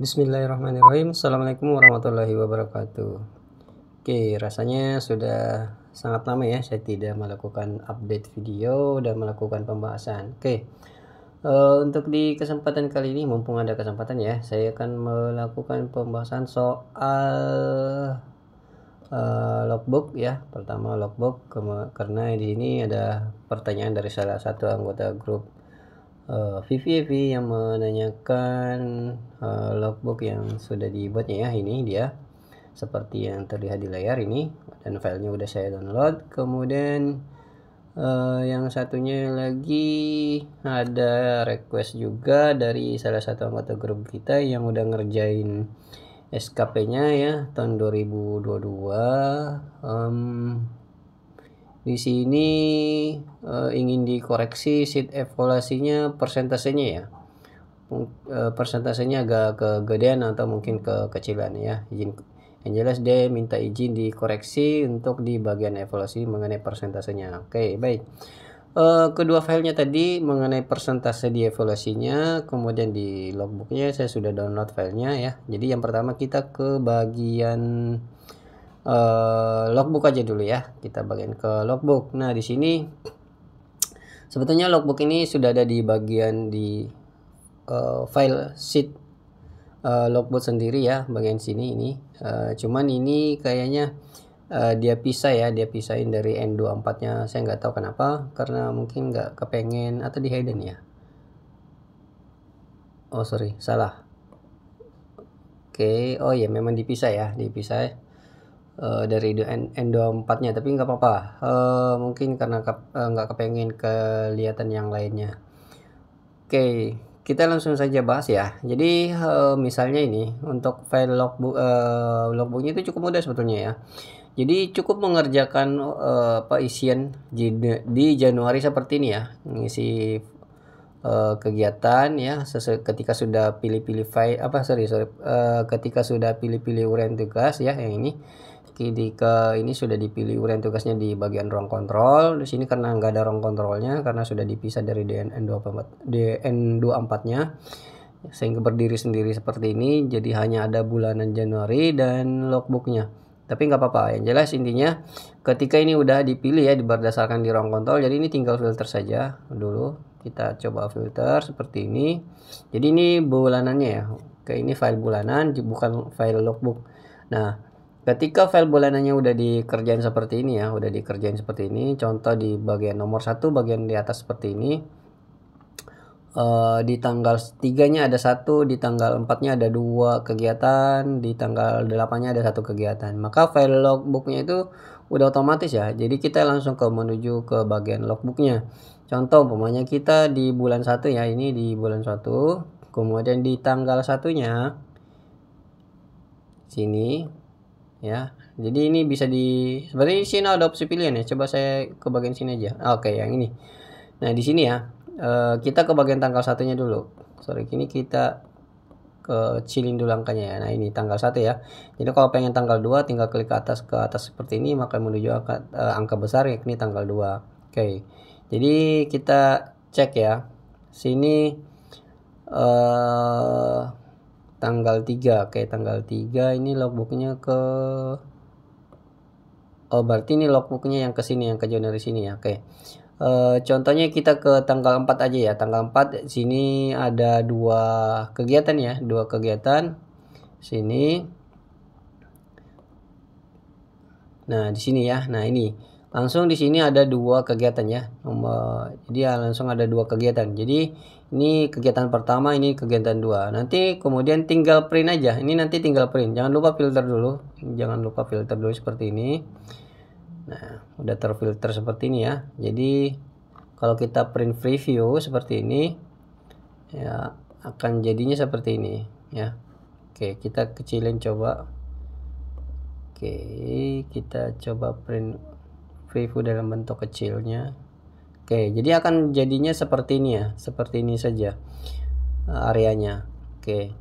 Bismillahirrahmanirrahim. Assalamualaikum warahmatullahi wabarakatuh. Oke, rasanya sudah sangat lama ya saya tidak melakukan update video dan melakukan pembahasan. Oke, untuk di kesempatan kali ini, mumpung ada kesempatan ya, saya akan melakukan pembahasan soal logbook ya. Pertama logbook, karena di sini ada pertanyaan dari salah satu anggota grup VVV yang menanyakan logbook yang sudah dibuatnya ya. Ini dia seperti yang terlihat di layar ini, dan filenya udah saya download. Kemudian yang satunya lagi ada request juga dari salah satu anggota grup kita yang udah ngerjain SKP-nya ya tahun 2022. Di sini ingin dikoreksi sheet evaluasinya persentasenya ya. Persentasenya agak kegedean atau mungkin kekecilan ya. Yang jelas dia minta izin dikoreksi untuk di bagian evaluasi mengenai persentasenya. Oke, baik. Kedua filenya tadi mengenai persentase di evaluasinya, kemudian di logbooknya saya sudah download filenya ya. Jadi yang pertama kita ke bagian logbook aja dulu ya. Kita bagian ke logbook. Nah, di sini sebetulnya logbook ini sudah ada di bagian di file sheet logbook sendiri ya, bagian sini ini. Cuman ini kayaknya dia pisah ya, dia pisahin dari N24-nya. Saya nggak tahu kenapa, karena mungkin nggak kepengen atau di hidden ya. Oh sorry, salah. Oke, oh ya memang dipisah ya, dipisah dari N24-nya, tapi nggak apa-apa. Mungkin karena nggak kepengen kelihatan yang lainnya. Oke, kita langsung saja bahas ya. Jadi misalnya ini untuk file logbooknya itu cukup mudah sebetulnya ya. Jadi cukup mengerjakan isian di Januari seperti ini ya, mengisi kegiatan ya ketika sudah pilih-pilih file ketika sudah pilih-pilih uraian tugas ya, yang ini ini sudah dipilih uraian tugasnya di bagian ruang kontrol. Di sini karena nggak ada ruang kontrolnya, karena sudah dipisah dari DN24-nya, sehingga berdiri sendiri seperti ini. Jadi hanya ada bulanan Januari dan logbooknya. Tapi nggak apa-apa. Yang jelas intinya ketika ini udah dipilih ya berdasarkan di ruang kontrol, jadi ini tinggal filter saja dulu. Kita coba filter seperti ini. Jadi ini bulanannya ya. Oke, ini file bulanan bukan file logbook. Nah, ketika file bulanannya udah dikerjain seperti ini ya, udah dikerjain seperti ini, contoh di bagian nomor 1 bagian di atas seperti ini, di tanggal 3-nya ada 1, di tanggal 4-nya ada 2 kegiatan, di tanggal 8-nya ada 1 kegiatan. Maka file logbooknya itu udah otomatis ya, jadi kita langsung menuju ke bagian logbooknya. Contoh umpamanya kita di bulan 1 ya, ini di bulan 1, kemudian di tanggal 1-nya sini ya. Jadi ini bisa sebenarnya sini ada opsi pilihan ya. Coba saya ke bagian sini aja. Oke, yang ini. Nah, di sini ya, kita ke bagian tanggal 1-nya dulu. Sorry, ini kita kecilin dulu angkanya ya. Nah, ini tanggal 1 ya. Jadi kalau pengen tanggal 2 tinggal klik ke atas seperti ini, maka menuju angka besar yakni tanggal 2. Oke. Jadi kita cek ya. Sini tanggal 3. Oke, tanggal 3 ini logbooknya berarti ini logbooknya yang ke sini, yang ke Januari sini ya. Oke. Contohnya kita ke tanggal 4 aja ya. Tanggal 4 sini ada 2 kegiatan ya, 2 kegiatan sini. Nah, di sini ya. Nah, ini langsung di sini ada 2 kegiatan ya. Jadi langsung ada 2 kegiatan. Jadi ini kegiatan pertama, ini kegiatan 2. Nanti kemudian tinggal print aja. Ini nanti tinggal print. Jangan lupa filter dulu. Jangan lupa filter dulu seperti ini. Nah, udah terfilter seperti ini ya. Jadi kalau kita print preview seperti ini ya, akan jadinya seperti ini ya. Oke, kita kecilin coba. Oke, kita coba print preview dalam bentuk kecilnya. Oke, jadi akan jadinya seperti ini ya, seperti ini saja areanya. Oke,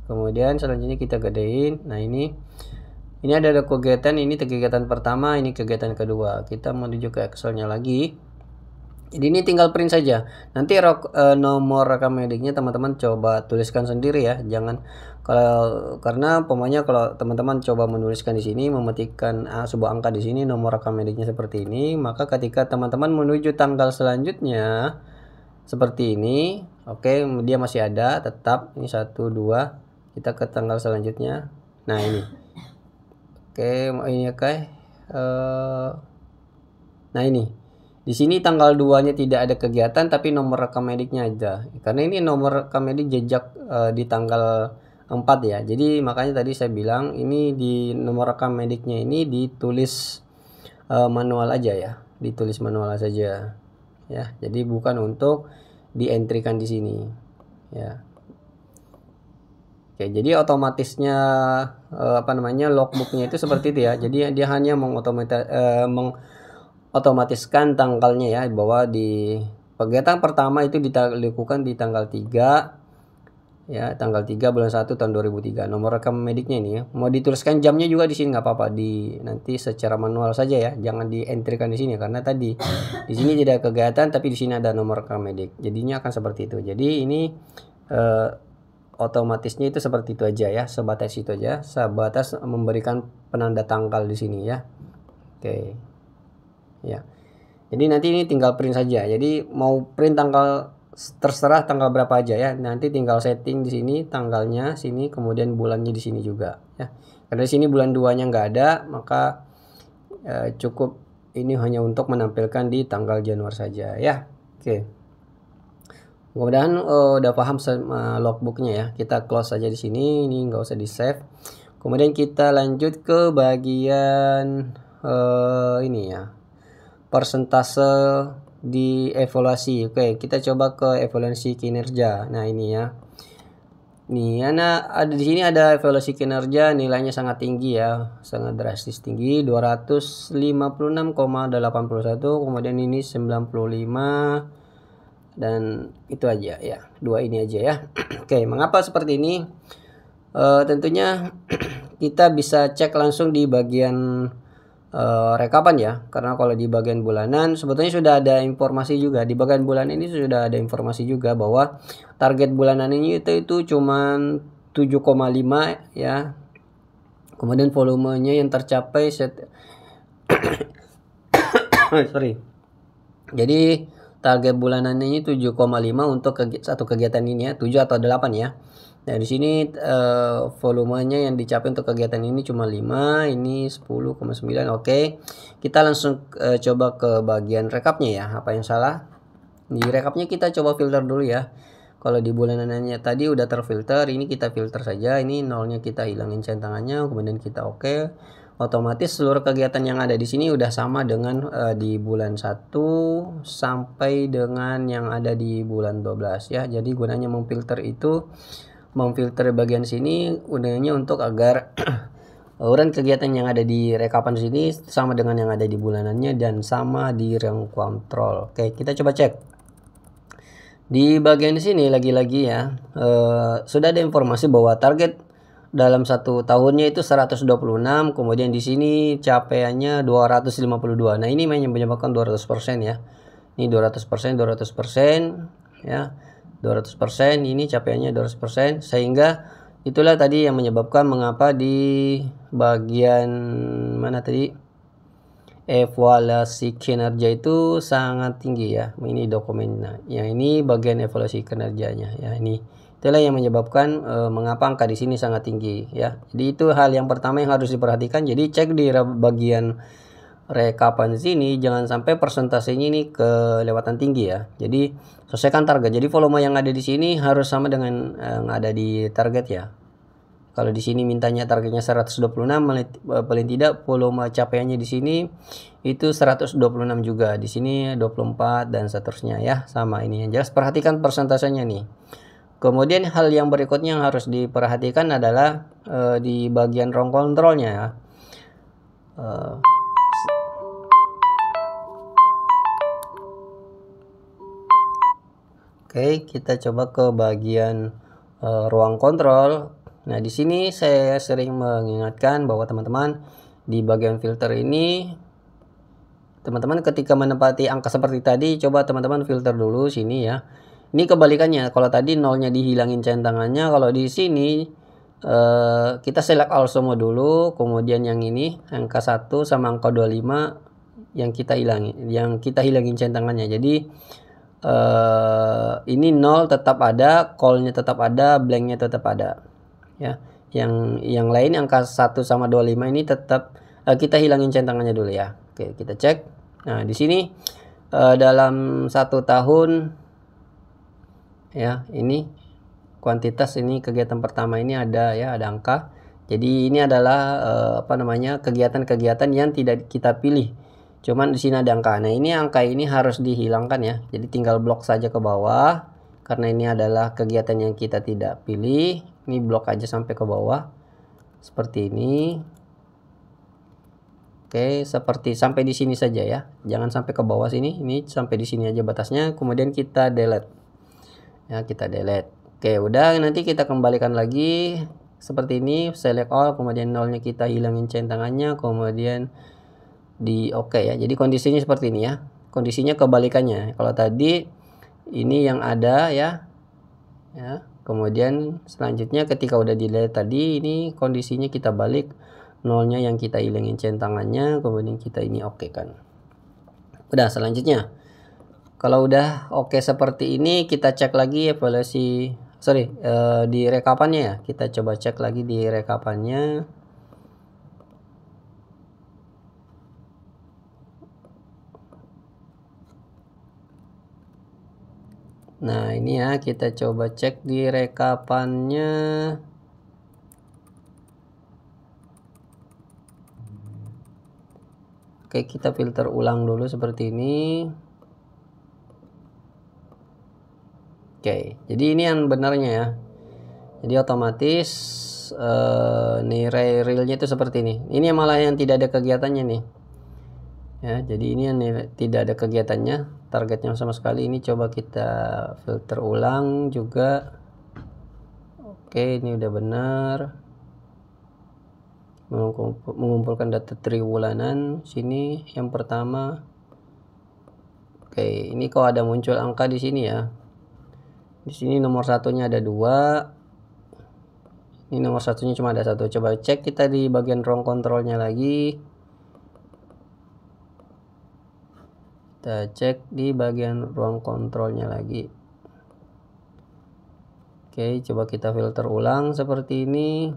kemudian selanjutnya kita gedein. Nah, ini ada kegiatan, ini kegiatan pertama, ini kegiatan kedua. Kita menuju ke Excelnya lagi. Jadi ini tinggal print saja. Nanti nomor rekam mediknya teman-teman coba tuliskan sendiri ya. Jangan karena pokoknya kalau teman-teman coba menuliskan di sini, memetikkan sebuah angka di sini, nomor rekam mediknya seperti ini, maka ketika teman-teman menuju tanggal selanjutnya seperti ini, oke, dia masih ada tetap ini 1 2, kita ke tanggal selanjutnya. Nah, ini. Oke, ini oke. Nah, ini. Di sini tanggal 2-nya tidak ada kegiatan tapi nomor rekam mediknya aja. Karena ini nomor rekam medik jejak di tanggal 4 ya. Jadi makanya tadi saya bilang ini di nomor rekam mediknya ini ditulis manual aja ya. Ditulis manual saja. Ya, jadi bukan untuk di-entry-kan di sini. Ya. Oke, jadi otomatisnya logbooknya itu seperti itu ya. Jadi dia hanya otomatiskan tanggalnya ya, bahwa di kegiatan pertama itu dilakukan di tanggal 3 ya, tanggal 3 bulan 1 tahun 2003. Nomor rekam mediknya ini ya. Mau dituliskan jamnya juga di sini nggak apa-apa, nanti secara manual saja ya, jangan di-entry-kan di sini karena tadi di sini tidak ada kegiatan tapi di sini ada nomor rekam medik. Jadinya akan seperti itu. Jadi ini otomatisnya itu seperti itu aja ya, sebatas itu aja, sebatas memberikan penanda tanggal di sini ya. Oke. Ya, jadi nanti ini tinggal print saja. Jadi mau print tanggal terserah tanggal berapa aja ya. Nanti tinggal setting di sini tanggalnya sini, kemudian bulannya di sini juga ya. Karena di sini bulan 2-nya nggak ada, maka cukup ini hanya untuk menampilkan di tanggal Januari saja ya. Oke. Mudah-mudahan udah paham sama logbooknya ya. Kita close saja di sini. Ini nggak usah di save. Kemudian kita lanjut ke bagian ini ya, persentase di evaluasi. Oke, kita coba ke evaluasi kinerja. Nah, ini ya. Nih, ada di sini ada evaluasi kinerja, nilainya sangat tinggi ya, sangat drastis tinggi, 256,81, kemudian ini 95, dan itu aja ya, dua ini aja ya. Oke, mengapa seperti ini? Tentunya kita bisa cek langsung di bagian rekapan ya, karena kalau di bagian bulanan sebetulnya sudah ada informasi juga. Di bagian bulan ini sudah ada informasi juga bahwa target bulanan ini itu cuman 7,5 ya. Kemudian volumenya yang tercapai sorry. Jadi target bulanan ini 7,5 untuk satu kegiatan ini ya, 7 atau 8 ya. Nah, di sini volumenya yang dicapai untuk kegiatan ini cuma 5, ini 10,9. Oke. Kita langsung coba ke bagian rekapnya ya. Apa yang salah? Di rekapnya kita coba filter dulu ya. Kalau di bulanannya tadi udah terfilter, ini kita filter saja. Ini nolnya kita hilangin centangannya, kemudian kita oke. Otomatis seluruh kegiatan yang ada di sini udah sama dengan di bulan 1 sampai dengan yang ada di bulan 12 ya. Jadi gunanya memfilter bagian sini gunanya untuk agar urutan kegiatan yang ada di rekapan sini sama dengan yang ada di bulanannya dan sama di rank kontrol. Oke, kita coba cek. Di bagian sini lagi-lagi ya, sudah ada informasi bahwa target dalam satu tahunnya itu 126, kemudian di sini capaiannya 252. Nah, ini menyebabkan 200% ya. Ini 200%, 200% ya. 200%, ini capaiannya 200%, sehingga itulah tadi yang menyebabkan mengapa di bagian mana tadi evaluasi kinerja itu sangat tinggi ya. Ini dokumennya. Yang ini bagian evaluasi kinerjanya ya. Ini itulah yang menyebabkan mengapa angka di sini sangat tinggi ya. Jadi itu hal yang pertama yang harus diperhatikan. Jadi cek di bagian rekapan sini jangan sampai persentasenya ini kelewatan tinggi ya. Jadi selesaikan target. Jadi volume yang ada di sini harus sama dengan yang ada di target ya. Kalau di sini mintanya targetnya 126, paling tidak volume capaiannya di sini itu 126 juga. Di sini 24 dan seterusnya ya. Sama ini yang jelas, perhatikan persentasenya nih. Kemudian hal yang berikutnya yang harus diperhatikan adalah di bagian rank kontrolnya ya. Oke, kita coba ke bagian ruang kontrol. Nah, di sini saya sering mengingatkan bahwa teman-teman di bagian filter ini teman-teman ketika menempati angka seperti tadi, coba teman-teman filter dulu sini ya. Ini kebalikannya, kalau tadi nolnya dihilangin centangannya, kalau di sini kita select all semua dulu, kemudian yang ini angka 1 sama angka 25 yang kita hilangin centangannya. Jadi ini 0 tetap ada, call-nya tetap ada, blank-nya tetap ada ya. Yang lain angka 1 sama 25 ini tetap kita hilangin centangannya dulu ya. Oke, kita cek. Nah, di sini dalam 1 tahun ya, ini kuantitas, ini kegiatan pertama ini ada ya, ada angka. Jadi ini adalah kegiatan-kegiatan yang tidak kita pilih. Cuman di sini ada angka. Nah, ini angka ini harus dihilangkan ya. Jadi tinggal blok saja ke bawah. Karena ini adalah kegiatan yang kita tidak pilih. Ini blok aja sampai ke bawah. Seperti ini. Oke, seperti sampai di sini saja ya. Jangan sampai ke bawah sini. Ini sampai di sini aja batasnya. Kemudian kita delete. Ya, kita delete. Oke, udah, nanti kita kembalikan lagi seperti ini, select all, kemudian nolnya kita hilangin centangannya, kemudian di oke ya. Jadi kondisinya seperti ini ya. Kondisinya kebalikannya. Kalau tadi ini yang ada ya. Ya. Kemudian selanjutnya ketika udah delete tadi, ini kondisinya kita balik, nolnya yang kita hilangin centangannya, kemudian kita ini oke kan. Udah, selanjutnya kalau udah oke seperti ini, kita cek lagi evaluasi di rekapannya ya. Kita coba cek lagi di rekapannya. Nah, ini ya, kita coba cek di rekapannya. Oke, kita filter ulang dulu seperti ini. Oke, jadi ini yang benarnya ya. Jadi otomatis nilai realnya itu seperti ini. Ini malah yang tidak ada kegiatannya nih. Ya, jadi ini yang tidak ada kegiatannya, targetnya sama sekali. Ini coba kita filter ulang juga. Oke, ini udah benar. Mengumpulkan data triwulanan sini yang pertama. Oke, ini kok ada muncul angka di sini ya. Di sini nomor satunya ada 2. Ini nomor satunya cuma ada 1. Coba cek kita di bagian ruang kontrolnya lagi. Kita cek di bagian ruang kontrolnya lagi. Oke, coba kita filter ulang seperti ini.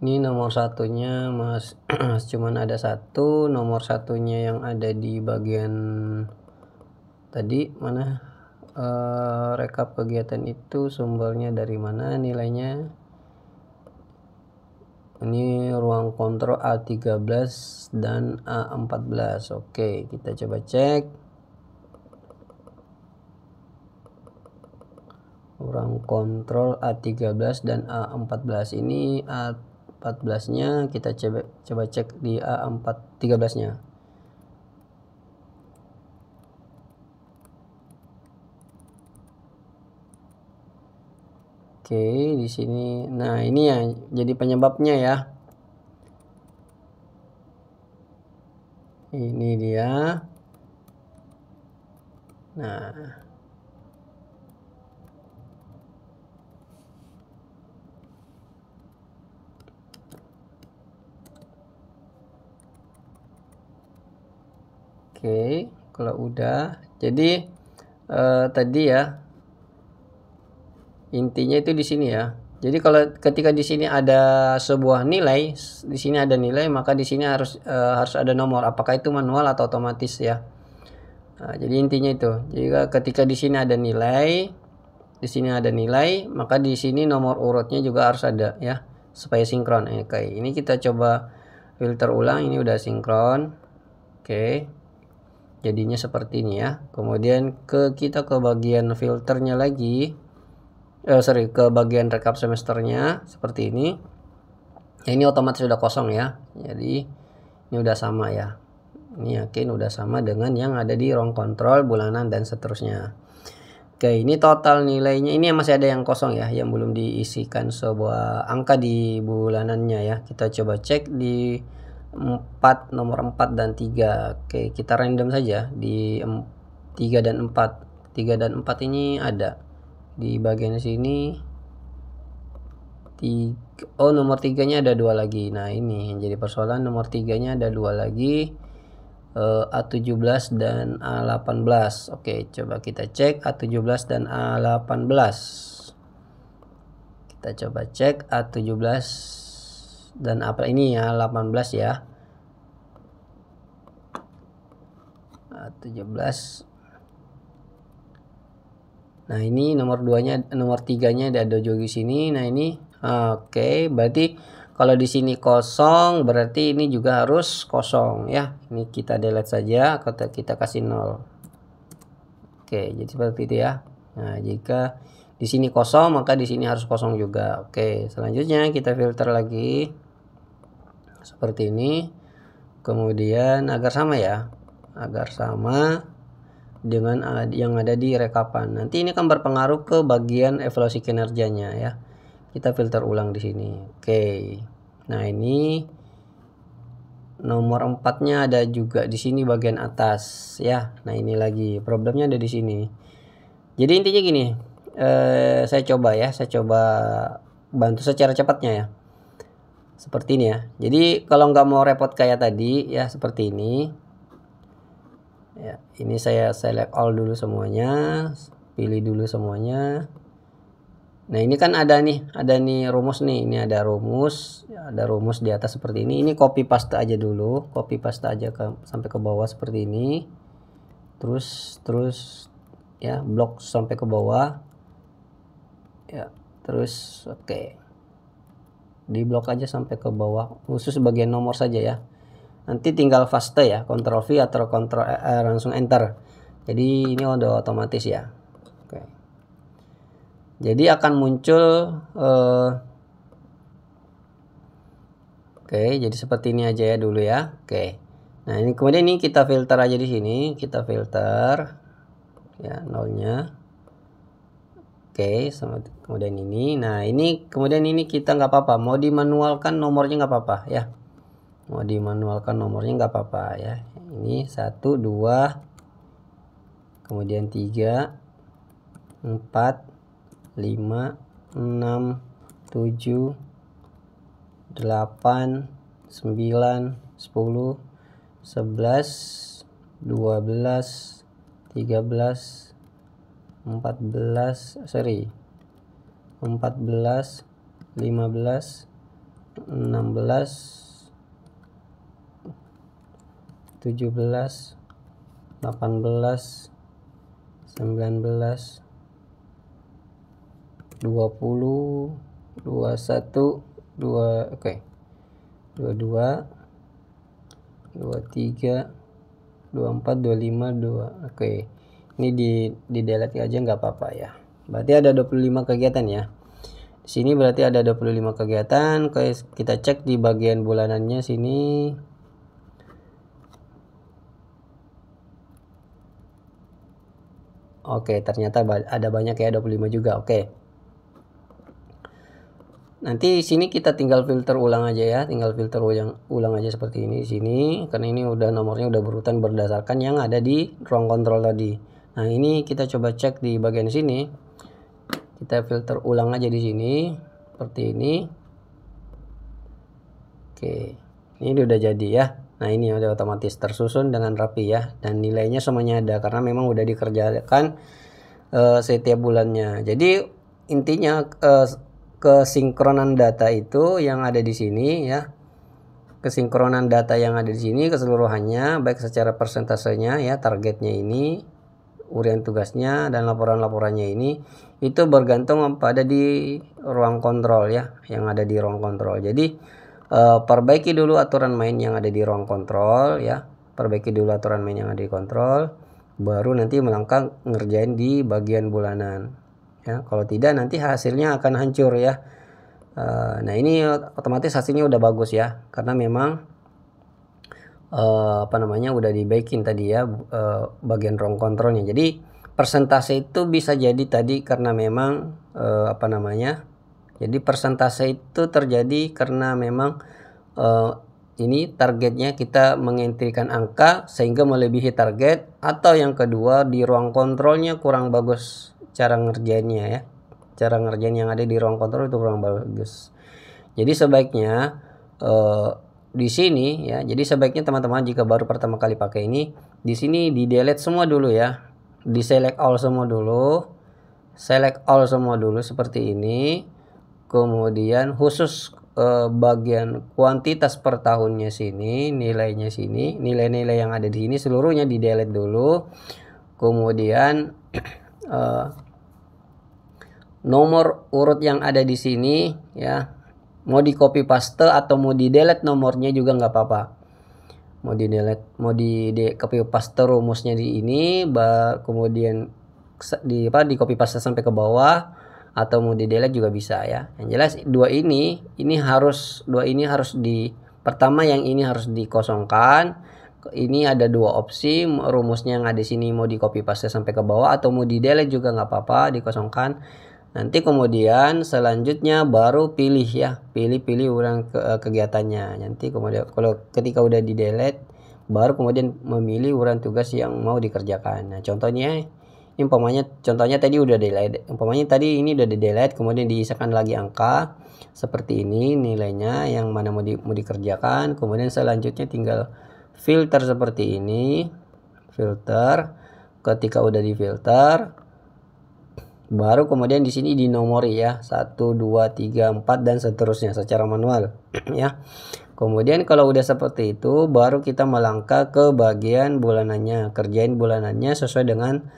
Ini nomor satunya mas cuman ada 1. Nomor satunya yang ada di bagian tadi mana, rekap kegiatan itu sumbernya dari mana, nilainya ini ruang kontrol A13 dan A14. Oke, kita coba cek ruang kontrol A13 dan A14. Ini A14-nya kita coba cek di A13-nya. Oke, di sini. Nah, ini ya jadi penyebabnya ya. Ini dia. Nah, oke, kalau udah, jadi tadi ya intinya itu di sini ya. Jadi kalau ketika di sini ada sebuah nilai, di sini ada nilai, maka di sini harus ada nomor. Apakah itu manual atau otomatis ya? Nah, jadi intinya itu. Jika ketika di sini ada nilai, maka di sini nomor urutnya juga harus ada ya, supaya sinkron. Oke, ini kita coba filter ulang. Ini udah sinkron. Oke, jadinya seperti ini ya. Kemudian kita ke bagian filternya lagi. Ke bagian rekap semesternya seperti ini. Ya, ini otomatis sudah kosong ya. Jadi ini udah sama ya. Ini yakin udah sama dengan yang ada di ruang kontrol, bulanan, dan seterusnya. Oke, ini total nilainya. Ini masih ada yang kosong ya, yang belum diisikan sebuah angka di bulanannya ya. Kita coba cek di 4, nomor 4 dan 3. Oke, kita random saja di 3 dan 4. 3 dan 4 ini ada di bagian sini. Oh, nomor 3-nya ada 2 lagi. Nah, ini yang jadi persoalan, nomor 3-nya ada 2 lagi, A17 dan A18. Oke, coba kita cek A17 dan A18. Kita coba cek A17 dan apa ini ya, 18 ya. A17. Nah, ini nomor 2-nya, nomor 3-nya ada juga di sini. Nah, ini oke, berarti kalau di sini kosong, berarti ini juga harus kosong ya. Ini kita delete saja, kita kasih 0. Oke, jadi seperti itu ya. Nah, jika di sini kosong, maka di sini harus kosong juga. Oke, selanjutnya kita filter lagi seperti ini. Kemudian agar sama ya, agar sama dengan yang ada di rekapan. Nanti ini akan berpengaruh ke bagian evaluasi kinerjanya ya. Kita filter ulang di sini. Oke. Nah, ini nomor 4-nya ada juga di sini bagian atas ya. Nah, ini lagi problemnya ada di sini. Jadi intinya gini, saya coba bantu secara cepatnya ya. Seperti ini ya. Jadi kalau nggak mau repot kayak tadi ya, seperti ini. Ya, ini saya select all dulu semuanya, pilih dulu semuanya. Nah, ini kan ada nih rumus nih. Ini ada rumus di atas seperti ini. Ini copy paste aja dulu, sampai ke bawah seperti ini. Terus ya, blok sampai ke bawah. Ya, terus oke. Di blok aja sampai ke bawah, khusus bagian nomor saja ya. Nanti tinggal paste ya, Ctrl V atau Ctrl langsung enter. Jadi ini udah otomatis ya. Jadi akan muncul oke, jadi seperti ini aja ya dulu ya. Oke. Nah, ini kemudian ini kita filter aja di sini, kita filter ya nolnya. Oke, kemudian ini. Nah, ini kemudian ini kita nggak apa-apa, mau dimanualkan nomornya nggak apa-apa ya. Mau dimanualkan nomornya nggak apa-apa ya. Ini 1, 2, kemudian 3, 4, 5, 6, 7, 8, 9, 10, 11, 12, 13, 14, 15, 16, 17, 18, 19, 20, 21, 22, 23, 24, 25, 2. Oke. Ini di delete aja nggak apa-apa ya. Berarti ada 25 kegiatan ya. Di sini berarti ada 25 kegiatan. Oke, kita cek di bagian bulanannya sini. Oke, ternyata ada banyak ya, 25 juga. Oke. Nanti sini kita tinggal filter ulang aja ya, ulang aja seperti ini di sini, karena ini udah nomornya udah berurutan berdasarkan yang ada di ruang kontrol tadi. Nah, ini kita coba cek di bagian sini. Kita filter ulang aja di sini seperti ini. Oke. Ini udah jadi ya. Nah, ini udah otomatis tersusun dengan rapi ya, dan nilainya semuanya ada karena memang udah dikerjakan setiap bulannya. Jadi intinya kesinkronan data itu yang ada di sini ya. Kesinkronan data yang ada di sini keseluruhannya, baik secara persentasenya ya, targetnya ini, urian tugasnya, dan laporan-laporannya ini, itu bergantung pada di ruang kontrol ya, yang ada di ruang kontrol. Jadi perbaiki dulu aturan main yang ada di ruang kontrol ya, baru nanti melangkah ngerjain di bagian bulanan ya. Kalau tidak nanti hasilnya akan hancur ya, Nah ini otomatis hasilnya udah bagus ya, karena memang udah dibaikin tadi ya bagian ruang kontrolnya. Jadi persentase itu bisa jadi tadi karena memang jadi persentase itu terjadi karena memang ini targetnya kita mengentrikan angka sehingga melebihi target, atau yang kedua di ruang kontrolnya kurang bagus cara ngerjainnya ya. Cara ngerjain yang ada di ruang kontrol itu kurang bagus. Jadi sebaiknya di sini ya. Jadi sebaiknya teman-teman jika baru pertama kali pakai ini, di sini di delete semua dulu ya. Di select all semua dulu. Select all semua dulu seperti ini. Kemudian khusus bagian kuantitas per tahunnya sini, nilainya sini, nilai-nilai yang ada di sini seluruhnya di delete dulu. Kemudian nomor urut yang ada di sini ya, mau di copy paste atau mau di delete nomornya juga nggak apa-apa. Mau di delete, mau di copy paste rumusnya di ini, kemudian di copy paste sampai ke bawah, atau mau di delete juga bisa ya. Yang jelas dua ini harus pertama yang ini harus dikosongkan. Ini ada dua opsi, rumusnya yang ada di sini mau di copy paste sampai ke bawah atau mau di delete juga nggak apa-apa, dikosongkan. Nanti kemudian selanjutnya baru pilih ya, pilih ulang kegiatannya. Nanti kemudian kalau ketika udah di delete baru kemudian memilih urutan tugas yang mau dikerjakan. Nah contohnya contohnya tadi udah delete, tadi ini udah di delete, kemudian diisikan lagi angka seperti ini nilainya yang mana mau dikerjakan. Kemudian selanjutnya tinggal filter seperti ini, filter. Ketika udah di filter baru kemudian di sini dinomori ya, 1 2 3 4 dan seterusnya secara manual ya. Kemudian kalau udah seperti itu baru kita melangkah ke bagian bulanannya, kerjain bulanannya sesuai dengan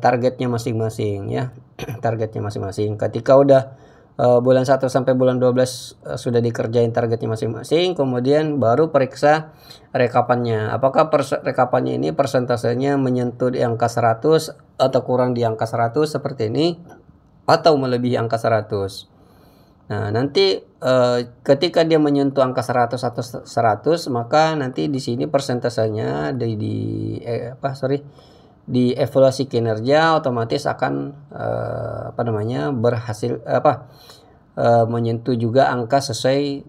targetnya masing-masing ya. Targetnya masing-masing. Ketika udah bulan 1 sampai bulan 12 sudah dikerjain targetnya masing-masing, kemudian baru periksa rekapannya. Apakah rekapannya ini persentasenya menyentuh di angka 100 atau kurang di angka 100 seperti ini, atau melebihi angka 100. Nah, nanti ketika dia menyentuh angka 100 atau 100, maka nanti di sini persentasenya di evaluasi kinerja otomatis akan berhasil menyentuh juga angka sesuai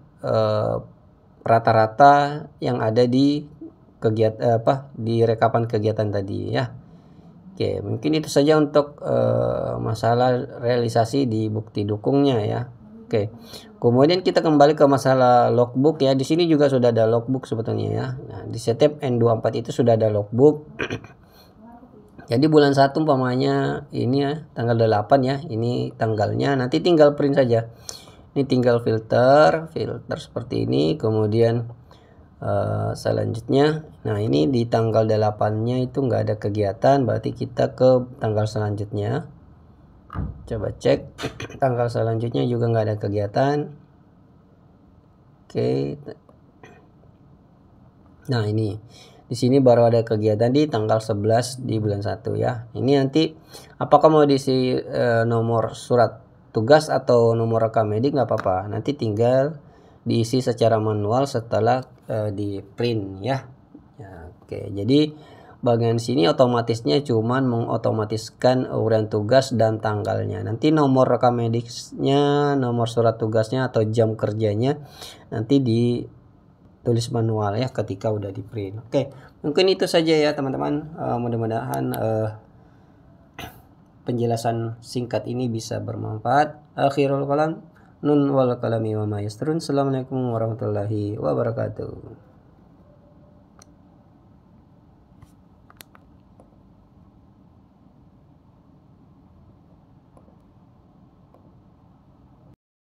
rata-rata yang ada di di rekapan kegiatan tadi ya. Oke, mungkin itu saja untuk masalah realisasi di bukti dukungnya ya. Oke. Kemudian kita kembali ke masalah logbook ya. Di sini juga sudah ada logbook sebetulnya ya. Nah, di setiap N24 itu sudah ada logbook. Jadi bulan 1 umpamanya ini ya tanggal 8 ya. Ini tanggalnya. Nanti tinggal print saja. Ini tinggal filter seperti ini. Kemudian selanjutnya, nah ini di tanggal 8-nya itu nggak ada kegiatan, berarti kita ke tanggal selanjutnya. Coba cek tanggal selanjutnya juga nggak ada kegiatan. Oke. Nah ini di sini baru ada kegiatan di tanggal 11 di bulan 1 ya. Ini nanti apakah mau diisi nomor surat tugas atau nomor rekam medik nggak apa-apa. Nanti tinggal diisi secara manual setelah di print ya. Oke, jadi bagian sini otomatisnya cuman mengotomatiskan uraian tugas dan tanggalnya. Nanti nomor rekam mediknya, nomor surat tugasnya atau jam kerjanya nanti ditulis manual ya ketika udah di print. Oke, mungkin itu saja ya teman-teman. Mudah-mudahan penjelasan singkat ini bisa bermanfaat. Akhirul kalam. Nun wal kalami wa ma yasrun. Assalamualaikum warahmatullahi wabarakatuh.